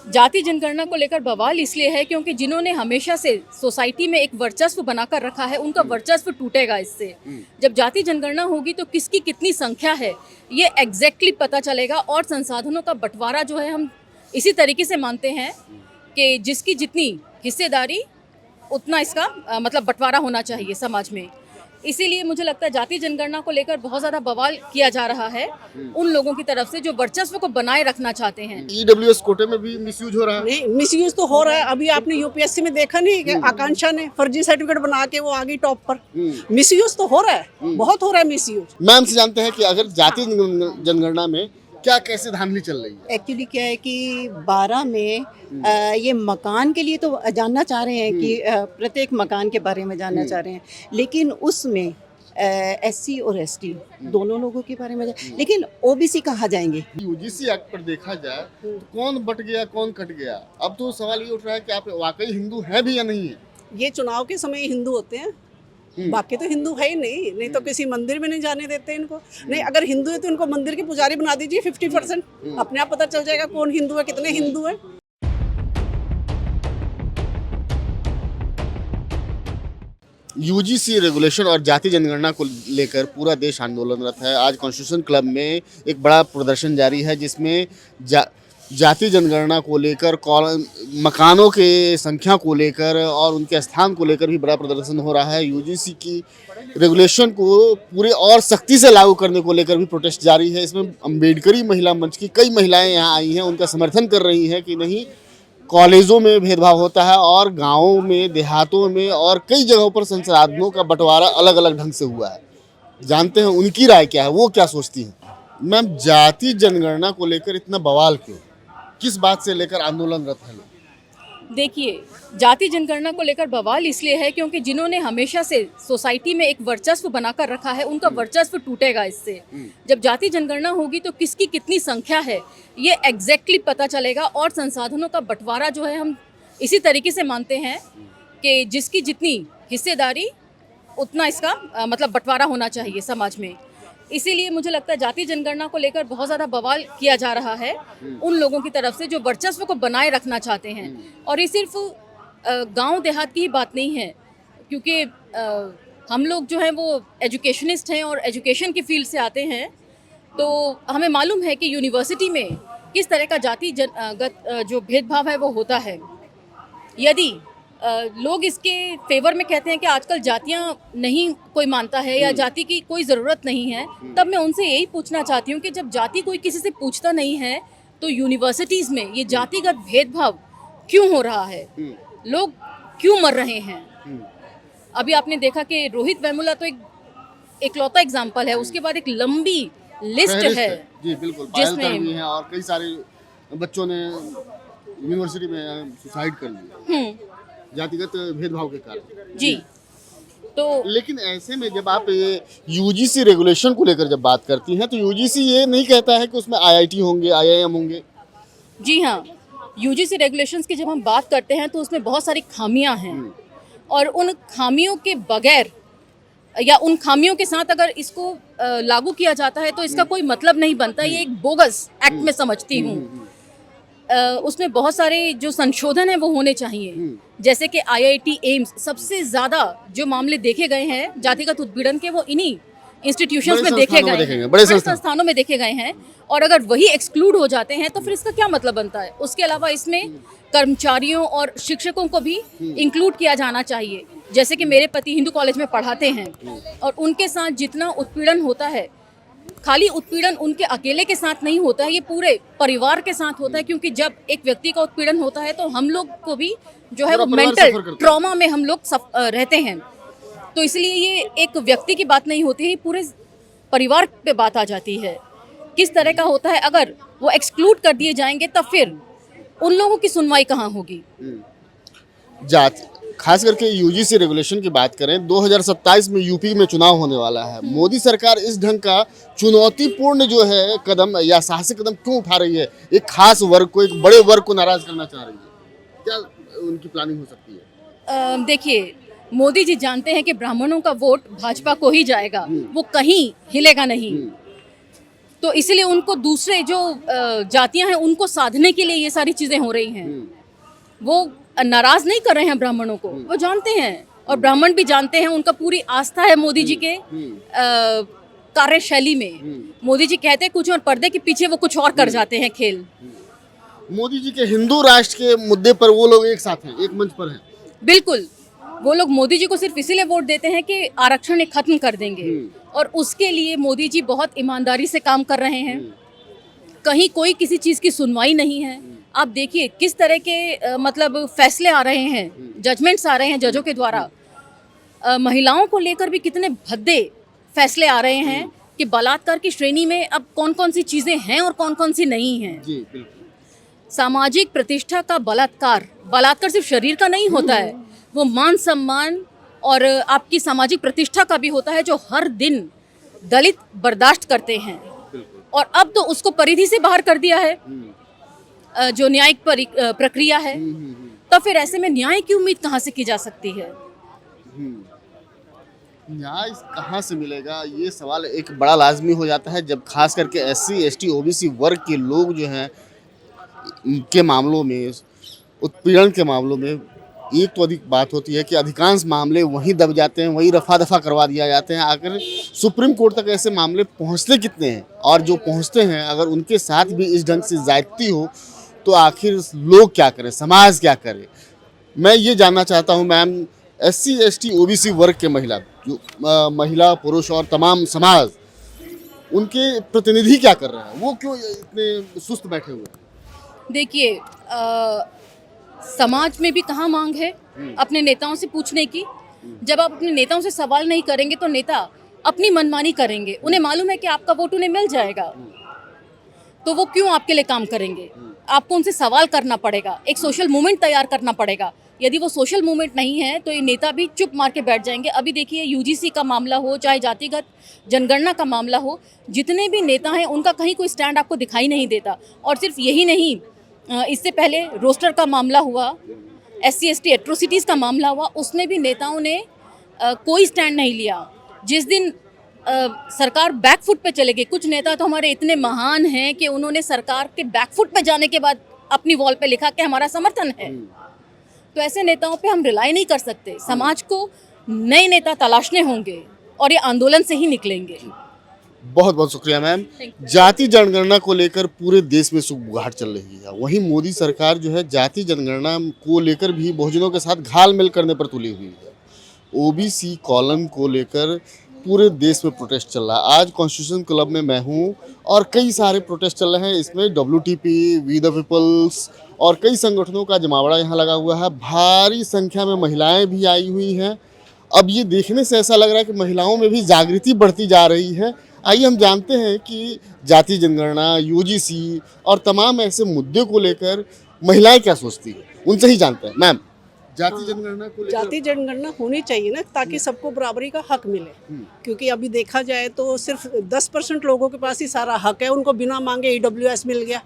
जाति जनगणना को लेकर बवाल इसलिए है क्योंकि जिन्होंने हमेशा से सोसाइटी में एक वर्चस्व बनाकर रखा है उनका वर्चस्व टूटेगा इससे। जब जाति जनगणना होगी तो किसकी कितनी संख्या है ये एग्जैक्टली पता चलेगा और संसाधनों का बंटवारा जो है हम इसी तरीके से मानते हैं कि जिसकी जितनी हिस्सेदारी उतना इसका मतलब बंटवारा होना चाहिए समाज में। इसीलिए मुझे लगता है जाति जनगणना को लेकर बहुत ज़्यादा बवाल किया जा रहा है उन लोगों की तरफ से जो वर्चस्व को बनाए रखना चाहते हैं। ईडब्ल्यूएस कोटे में भी मिसयूज हो रहा है। नहीं, मिसयूज तो हो रहा है। अभी आपने यूपीएससी में देखा नहीं कि आकांक्षा ने फर्जी सर्टिफिकेट बना के वो आ गई टॉप पर। मिसयूज तो हो रहा है, बहुत हो रहा है मिसयूज। मैम से जानते हैं कि अगर जाति जनगणना में क्या कैसे धांधली चल रही है। एक्चुअली क्या है कि 12 में ये मकान के लिए तो जानना चाह रहे हैं कि प्रत्येक मकान के बारे में जानना चाह रहे हैं, लेकिन उसमें एससी और एसटी दोनों लोगों के बारे में लेकिन ओबीसी कहाँ जाएंगे। यूजीसी एक्ट पर देखा जाए तो कौन बट गया कौन कट गया। अब तो सवाल ये उठ रहा है कि आप वाकई हिंदू हैं भी या नहीं है। ये चुनाव के समय हिंदू होते हैं, बाकी तो हिंदू है ही नहीं। नहीं तो किसी मंदिर में नहीं जाने देते इनको। नहीं, अगर हिंदू है तो इनको मंदिर के पुजारी बना दीजिए 50%। अपने आप पता चल जाएगा कौन हिंदू है, कितने हिंदू है। यूजीसी रेगुलेशन और जाति जनगणना को लेकर पूरा देश आंदोलनरत है। आज कॉन्स्टिट्यूशन क्लब में एक बड़ा प्रदर्शन जारी है जिसमें जाति जनगणना को लेकर मकानों के संख्या को लेकर और उनके स्थान को लेकर भी बड़ा प्रदर्शन हो रहा है। यूजीसी की रेगुलेशन को पूरे और सख्ती से लागू करने को लेकर भी प्रोटेस्ट जारी है। इसमें अम्बेडकरी महिला मंच की कई महिलाएं यहाँ आई हैं, उनका समर्थन कर रही हैं कि नहीं, कॉलेजों में भेदभाव होता है और गाँवों में, देहातों में और कई जगहों पर संसाधनों का बंटवारा अलग अलग ढंग से हुआ है। जानते हैं उनकी राय क्या है, वो क्या सोचती हैं। मैम, जाति जनगणना को लेकर इतना बवाल क्यों, किस बात से लेकर आंदोलनरत है लोग। देखिए, जाति जनगणना को लेकर बवाल इसलिए है क्योंकि जिन्होंने हमेशा से सोसाइटी में एक वर्चस्व बनाकर रखा है उनका वर्चस्व टूटेगा इससे। जब जाति जनगणना होगी तो किसकी कितनी संख्या है ये एग्जैक्टली पता चलेगा और संसाधनों का बंटवारा जो है हम इसी तरीके से मानते हैं कि जिसकी जितनी हिस्सेदारी उतना इसका मतलब बंटवारा होना चाहिए समाज में। इसीलिए मुझे लगता है जाति जनगणना को लेकर बहुत ज़्यादा बवाल किया जा रहा है उन लोगों की तरफ से जो वर्चस्व को बनाए रखना चाहते हैं। और ये सिर्फ गांव देहात की ही बात नहीं है, क्योंकि हम लोग जो हैं वो एजुकेशनिस्ट हैं और एजुकेशन की फील्ड से आते हैं, तो हमें मालूम है कि यूनिवर्सिटी में किस तरह का जातिगत जो भेदभाव है वो होता है। यदि लोग इसके फेवर में कहते हैं कि आजकल जातियां नहीं कोई मानता है या जाति की कोई ज़रूरत नहीं है, तब मैं उनसे यही पूछना चाहती हूँ कि जब जाति कोई किसी से पूछता नहीं है तो यूनिवर्सिटीज़ में ये जातिगत भेदभाव क्यों हो रहा है, लोग क्यों मर रहे हैं। अभी आपने देखा कि रोहित वेमुला तो एक इकलौता एग्जाम्पल है, उसके बाद एक लंबी लिस्ट है जी बिल्कुल, जिसमें भी हैं और कई सारे बच्चों ने यूनिवर्सिटी में सुसाइड कर लिया जातिगत भेदभाव के कारण। जी, तो लेकिन ऐसे में जब आप ये यूजीसी रेगुलेशन को लेकर जब बात करती हैं तो यूजीसी ये नहीं कहता है कि उसमें आईआईटी होंगे, आईआईएम होंगे। जी हाँ, यूजीसी रेगुलेशंस की जब हम बात करते हैं तो उसमें बहुत सारी खामियां हैं और उन खामियों के बगैर या उन खामियों के साथ अगर इसको लागू किया जाता है तो इसका कोई मतलब नहीं बनता। ये एक बोगस एक्ट में समझती हूँ। उसमें बहुत सारे जो संशोधन हैं वो होने चाहिए, जैसे कि आईआईटी एम्स, सबसे ज़्यादा जो मामले देखे गए हैं जातिगत उत्पीड़न के वो इन्हीं इंस्टीट्यूशंस में देखे गए हैं, बड़े संस्थानों में देखे गए हैं। और अगर वही एक्सक्लूड हो जाते हैं तो फिर इसका क्या मतलब बनता है। उसके अलावा इसमें कर्मचारियों और शिक्षकों को भी इंक्लूड किया जाना चाहिए। जैसे कि मेरे पति हिंदू कॉलेज में पढ़ाते हैं और उनके साथ जितना उत्पीड़न होता है, खाली उत्पीड़न उनके अकेले के साथ नहीं होता है, ये पूरे परिवार के साथ होता है। क्योंकि जब एक व्यक्ति का उत्पीड़न होता है तो हम लोग को भी जो है वो मेंटल ट्रॉमा में हम लोग रहते हैं। तो इसलिए ये एक व्यक्ति की बात नहीं होती है, पूरे परिवार पे बात आ जाती है। किस तरह का होता है, अगर वो एक्सक्लूड कर दिए जाएंगे तब फिर उन लोगों की सुनवाई कहाँ होगी। जाति खास करके यूजीसी रेगुलेशन की बात करें, 2027 में यूपी में चुनाव होने वाला है। मोदी सरकार इस ढंग का चुनौतीपूर्ण जो है कदम या साहसिक कदम क्यों उठा रही है। एक खास वर्ग को, एक बड़े वर्ग को नाराज करना चाह रही है, क्या उनकी प्लानिंग हो सकती है। देखिए, मोदी जी जानते हैं कि ब्राह्मणों का वोट भाजपा को ही जाएगा, वो कहीं हिलेगा नहीं। तो इसलिए उनको दूसरे जो जातियां हैं उनको साधने के लिए ये सारी चीज़ें हो रही हैं। वो नाराज नहीं कर रहे हैं ब्राह्मणों को, वो जानते हैं और ब्राह्मण भी जानते हैं, उनका पूरी आस्था है मोदी जी के कार्यशैली में। मोदी जी कहते हैं कुछ और पर्दे के पीछे वो कुछ और कर जाते हैं खेल। मोदी जी के हिंदू राष्ट्र के मुद्दे पर वो लोग एक साथ हैं, एक मंच पर हैं। बिल्कुल, वो लोग मोदी जी को सिर्फ इसीलिए वोट देते हैं कि आरक्षण एक खत्म कर देंगे, और उसके लिए मोदी जी बहुत ईमानदारी से काम कर रहे हैं। कहीं कोई किसी चीज़ की सुनवाई नहीं है। आप देखिए किस तरह के मतलब फैसले आ रहे हैं, जजमेंट्स आ रहे हैं जजों के द्वारा। महिलाओं को लेकर भी कितने भद्दे फैसले आ रहे हैं कि बलात्कार की श्रेणी में अब कौन कौन सी चीज़ें हैं और कौन कौन सी नहीं हैं। जी बिल्कुल। सामाजिक प्रतिष्ठा का बलात्कार, बलात्कार सिर्फ शरीर का नहीं होता है, वो मान सम्मान और आपकी सामाजिक प्रतिष्ठा का भी होता है, जो हर दिन दलित बर्दाश्त करते हैं। और अब तो उसको परिधि से बाहर कर दिया है जो न्यायिक प्रक्रिया है। तो फिर ऐसे में न्याय की उम्मीद कहाँ से की जा सकती है? न्याय कहाँ से मिलेगा, ये सवाल एक बड़ा लाजमी हो जाता है जब खास करके SC ST OBC वर्ग के लोग जो हैं के मामलों में, उत्पीड़न के मामलों में एक तो अधिक बात होती है कि अधिकांश मामले वहीं दब जाते हैं, वहीं रफा दफा करवा दिया जाते हैं। आखिर सुप्रीम कोर्ट तक ऐसे मामले पहुंचते कितने हैं, और जो पहुंचते हैं अगर उनके साथ भी इस ढंग से ज्यादती हो तो आखिर लोग क्या करें, समाज क्या करे। मैं ये जानना चाहता हूँ मैम, SC ST OBC वर्ग के महिला, जो महिला पुरुष और तमाम समाज, उनके प्रतिनिधि क्या कर रहे हैं, वो क्यों इतने सुस्त बैठे हुए हैं? देखिए समाज में भी कहाँ मांग है अपने नेताओं से पूछने की। जब आप अपने नेताओं से सवाल नहीं करेंगे तो नेता अपनी मनमानी करेंगे। उन्हें मालूम है कि आपका वोट उन्हें मिल जाएगा, तो वो क्यों आपके लिए काम करेंगे? आपको उनसे सवाल करना पड़ेगा, एक सोशल मूवमेंट तैयार करना पड़ेगा। यदि वो सोशल मूवमेंट नहीं है तो ये नेता भी चुप मार के बैठ जाएंगे। अभी देखिए UGC का मामला हो, चाहे जातिगत जनगणना का मामला हो, जितने भी नेता हैं उनका कहीं कोई स्टैंड आपको दिखाई नहीं देता। और सिर्फ यही नहीं, इससे पहले रोस्टर का मामला हुआ, SC ST एट्रोसिटीज़ का मामला हुआ, उसमें भी नेताओं ने कोई स्टैंड नहीं लिया। जिस दिन सरकार बैकफुट पे चले गई, कुछ नेता तो हमारे इतने महान हैं कि उन्होंने सरकार के बैकफुट पे जाने के बाद अपनी वॉल पे लिखा कि हमारा समर्थन है। तो ऐसे नेताओं पे हम रिलाई नहीं कर सकते। समाज को नए नेता तलाशने होंगे और ये आंदोलन से ही निकलेंगे। बहुत बहुत शुक्रिया मैम। जाति जनगणना को लेकर पूरे देश में सुगबुगाहट चल रही है, वहीं मोदी सरकार जो है जाति जनगणना को लेकर भी बहुजनों के साथ घालमेल करने पर तुली हुई है। OBC कॉलम को लेकर पूरे देश में प्रोटेस्ट चल रहा है। आज कॉन्स्टिट्यूशन क्लब में मैं हूँ और कई सारे प्रोटेस्ट चल रहे हैं। इसमें WTP, वी द पीपल्स और कई संगठनों का जमावड़ा यहाँ लगा हुआ है। भारी संख्या में महिलाएं भी आई हुई हैं। अब ये देखने से ऐसा लग रहा है कि महिलाओं में भी जागृति बढ़ती जा रही है। आइए हम जानते हैं कि जाति जनगणना, UGC और तमाम ऐसे मुद्दे को लेकर महिलाएं क्या सोचती है, उनसे ही जानते हैं। मैम, जाति जनगणना को लेकर, जाति जनगणना होनी चाहिए ना, ताकि सबको बराबरी का हक मिले। क्योंकि अभी देखा जाए तो सिर्फ 10% लोगों के पास ही सारा हक है, उनको बिना मांगे EWS मिल गया।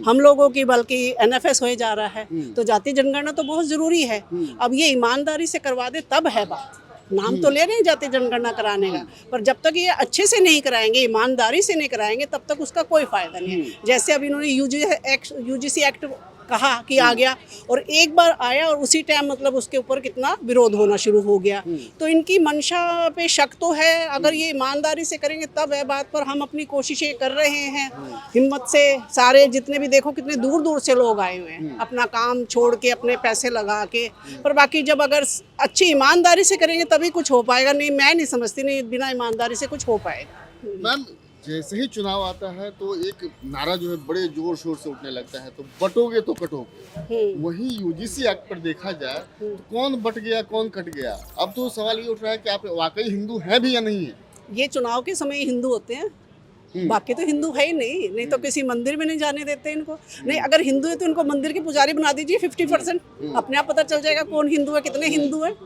हम लोगों की बल्कि NFS हो जा रहा है। तो जाति जनगणना तो बहुत जरूरी है। अब ये ईमानदारी से करवा दे तब है बात। नाम तो ले रहे हैं जाति जनगणना कराने का, पर जब तक ये अच्छे से नहीं कराएंगे, ईमानदारी से नहीं कराएंगे, तब तक उसका कोई फायदा नहीं है। जैसे अभी इन्होंने UGC एक्ट कहा कि आ गया, और एक बार आया और उसी टाइम मतलब उसके ऊपर कितना विरोध होना शुरू हो गया। तो इनकी मंशा पे शक तो है। अगर ये ईमानदारी से करेंगे तब है बात। पर हम अपनी कोशिशें कर रहे हैं हिम्मत से। सारे जितने भी देखो कितने दूर दूर से लोग आए हुए हैं, अपना काम छोड़ के, अपने पैसे लगा के। पर बाकी जब अगर अच्छी ईमानदारी से करेंगे तभी कुछ हो पाएगा। नहीं, मैं नहीं समझती, नहीं बिना ईमानदारी से कुछ हो पाएगा। मैम जैसे ही चुनाव आता है तो एक नारा जो है बड़े जोर शोर से उठने लगता है, तो बटोगे तो कटोगे। वही UGC एक्ट पर देखा जाए तो कौन बट गया कौन कट गया। अब तो सवाल ये उठ रहा है कि आप वाकई हिंदू हैं भी या नहीं है। ये चुनाव के समय हिंदू होते हैं, बाकी तो हिंदू है ही नहीं। नहीं तो किसी मंदिर में नहीं जाने देते इनको। नहीं, अगर हिंदू है तो इनको मंदिर के पुजारी बना दीजिए 50%। अपने आप पता चल जाएगा कौन हिंदू है, कितने हिंदू है।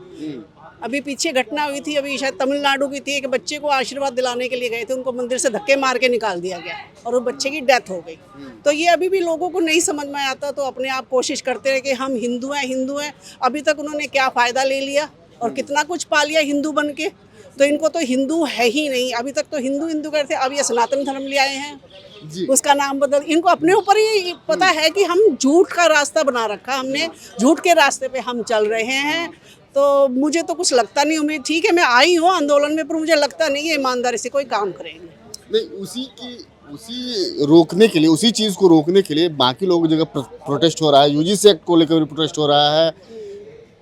अभी पीछे घटना हुई थी, अभी शायद तमिलनाडु की थी, एक बच्चे को आशीर्वाद दिलाने के लिए गए थे, उनको मंदिर से धक्के मार के निकाल दिया गया और वो बच्चे की डेथ हो गई। तो ये अभी भी लोगों को नहीं समझ में आता, तो अपने आप कोशिश करते रहे कि हम हिंदू हैं, हिंदू हैं। अभी तक उन्होंने क्या फ़ायदा ले लिया, और कितना कुछ पा लिया हिंदू बन के। तो इनको तो हिंदू है ही नहीं, अभी तक तो हिंदू हिंदू करते, अब ये सनातन धर्म ले आए हैं, जी। उसका नाम बदल, इनको अपने ऊपर ही पता है कि हम झूठ का रास्ता बना रखा, हमने झूठ के रास्ते पे हम चल रहे हैं। तो मुझे तो कुछ लगता नहीं, उम्मीद ठीक है मैं आई हूँ आंदोलन में, पर मुझे लगता नहीं है ईमानदारी से कोई काम करेंगे। नहीं, उसी रोकने के लिए, उसी चीज़ को रोकने के लिए बाकी लोगों की जगह प्रोटेस्ट हो रहा है, यूजीसी एक्ट को लेकर भी प्रोटेस्ट हो रहा है।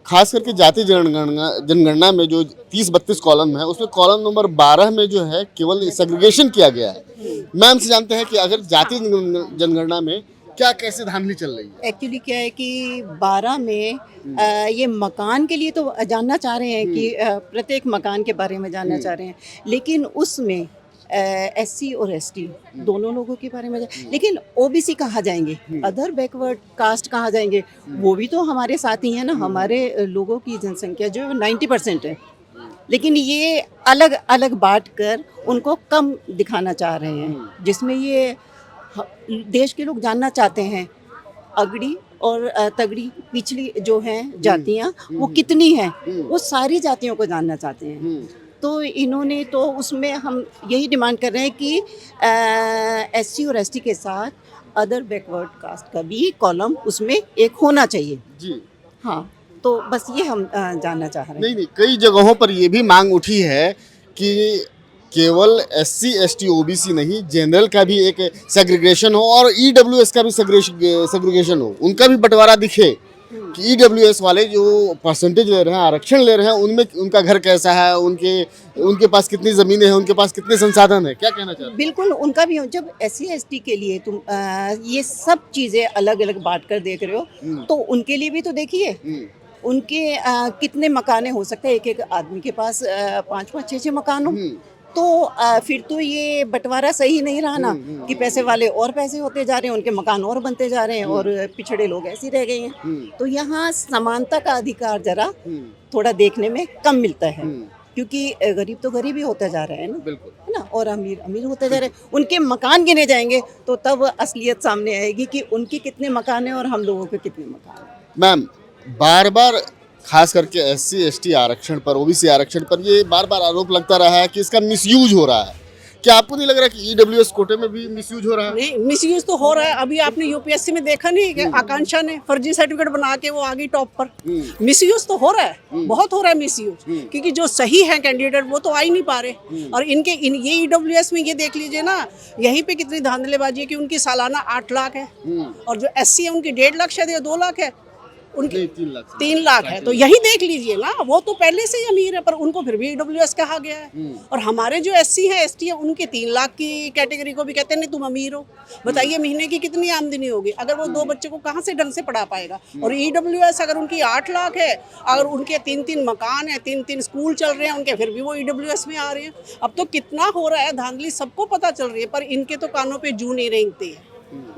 खास करके जाति जनगणना में जो 30-32 कॉलम है, उसमें कॉलम नंबर 12 में जो है केवल सेग्रीगेशन किया गया है। मैम से जानते हैं कि अगर जाति जनगणना में क्या कैसे धांधली चल रही है। एक्चुअली क्या है कि 12 में ये मकान के लिए तो जानना चाह रहे हैं कि प्रत्येक मकान के बारे में जानना चाह रहे हैं, लेकिन उसमें एससी और एसटी दोनों लोगों के बारे में लेकिन ओबीसी कहाँ जाएंगे, अदर बैकवर्ड कास्ट कहाँ जाएंगे, वो भी तो हमारे साथ ही है ना। हमारे लोगों की जनसंख्या जो 90% है, लेकिन ये अलग अलग बांट कर उनको कम दिखाना चाह रहे हैं, जिसमें ये देश के लोग जानना चाहते हैं अगड़ी और तगड़ी पिछली जो हैं जातियाँ वो कितनी हैं, वो सारी जातियों को जानना चाहते हैं। तो इन्होंने तो उसमें हम यही डिमांड कर रहे हैं कि एससी और एसटी के साथ अदर बैकवर्ड कास्ट का भी कॉलम उसमें एक होना चाहिए जी। हाँ, तो बस ये हम जानना चाह रहे हैं। नहीं, कई जगहों पर ये भी मांग उठी है कि केवल एससी एसटी ओबीसी नहीं, जनरल का भी एक सेग्रीगेशन हो और ईडब्ल्यूएस का भी सेग्रीगेशन हो, उनका भी बंटवारा दिखे कि ईडब्ल्यूएस वाले जो परसेंटेज ले रहे हैं, आरक्षण ले रहे हैं, उनमें उनका घर कैसा है, उनके पास कितनी ज़मीनें हैं, उनके पास कितने संसाधन है, क्या कहना चाहते हैं? बिल्कुल उनका भी हो। जब एससी एसटी के लिए तुम ये सब चीज़ें अलग अलग बांट कर देख रहे हो, तो उनके लिए भी तो देखिए उनके कितने मकाने हो सकते हैं, एक एक आदमी के पास 5-5 6-6 मकान हो, तो फिर तो ये बंटवारा सही नहीं रहा ना कि पैसे वाले और पैसे होते जा रहे हैं, उनके मकान और बनते जा रहे हैं और पिछड़े लोग ऐसे ही रह गए हैं। तो यहाँ समानता का अधिकार जरा थोड़ा देखने में कम मिलता है, क्योंकि गरीब तो गरीब ही होता जा रहा है ना, बिल्कुल है ना, और अमीर अमीर होते जा रहे हैं। उनके मकान गिने जाएंगे तो तब असलियत सामने आएगी कि उनके कितने मकान हैं और हम लोगों के कितने मकान हैं। मैम, बार बार खास करके एससी एसटी आरक्षण पर, ओबीसी आरक्षण पर ये बार बार आरोप लगता रहा है कि इसका मिसयूज हो रहा है। क्या आपको नहीं लग रहा कि ईडब्ल्यूएस कोटे में भी मिसयूज हो रहा है? नहीं, मिसयूज तो हो रहा है। अभी आपने यूपीएससी में देखा नहीं कि आकांक्षा ने फर्जी सर्टिफिकेट बना के वो आ गई टॉप पर। मिसयूज तो हो रहा है, बहुत हो रहा है मिसयूज, क्योंकि जो सही है कैंडिडेट वो तो आ ही नहीं पा रहे। और ये ईडब्ल्यूएस में ये देख लीजिए ना, यहीं पे कितनी धांधलेबाजी है कि उनकी सालाना 8 लाख है और जो एससी है उनकी 1.5 लाख शायद या 2 लाख है, उनकी 3 लाख है। तो यही देख लीजिए ना, वो तो पहले से ही अमीर है पर उनको फिर भी ईडब्ल्यूएस कहा गया है। और हमारे जो एससी है एसटी है उनके 3 लाख की कैटेगरी को भी कहते हैं नहीं तुम अमीर हो। बताइए महीने की कितनी आमदनी होगी, अगर वो 2 बच्चे को कहाँ से ढंग से पढ़ा पाएगा। और ईडब्ल्यूएस अगर उनकी 8 लाख है, अगर उनके 3-3 मकान है, 3-3 स्कूल चल रहे हैं उनके, फिर भी वो ईडब्ल्यूएस में आ रहे हैं। अब तो कितना हो रहा है धांधली, सबको पता चल रही है, पर इनके तो कानों पे जूं नहीं रेंगती है।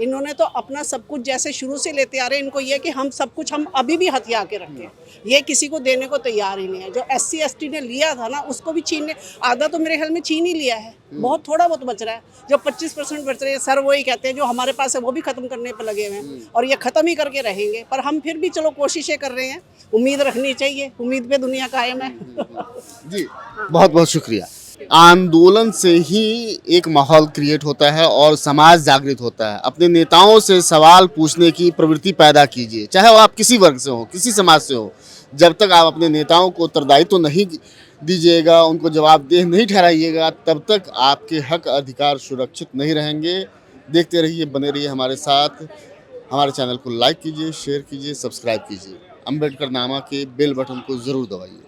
इन्होंने तो अपना सब कुछ जैसे शुरू से लेते आ रहे हैं, इनको ये कि हम सब कुछ हम अभी भी हथिया के रखें, ये किसी को देने को तैयार ही नहीं है। जो एससी एसटी ने लिया था ना उसको भी छीनने, आधा तो मेरे ख्याल में छीन ही लिया है, बहुत थोड़ा बहुत बच रहा है। जो 25% बच रहे हैं सर वही कहते हैं जो हमारे पास है वो भी खत्म करने पर लगे हुए हैं और ये खत्म ही करके रहेंगे। पर हम फिर भी चलो कोशिशें कर रहे हैं, उम्मीद रखनी चाहिए, उम्मीद पे दुनिया कायम है। जी, बहुत बहुत शुक्रिया। आंदोलन से ही एक माहौल क्रिएट होता है और समाज जागृत होता है। अपने नेताओं से सवाल पूछने की प्रवृत्ति पैदा कीजिए, चाहे वो आप किसी वर्ग से हो, किसी समाज से हो। जब तक आप अपने नेताओं को उत्तरदायित्व नहीं दीजिएगा, उनको जवाबदेह नहीं ठहराइएगा, तब तक आपके हक अधिकार सुरक्षित नहीं रहेंगे। देखते रहिए, बने रहिए हमारे साथ। हमारे चैनल को लाइक कीजिए, शेयर कीजिए, सब्सक्राइब कीजिए। अम्बेडकर नामा के बेल बटन को ज़रूर दबाइए।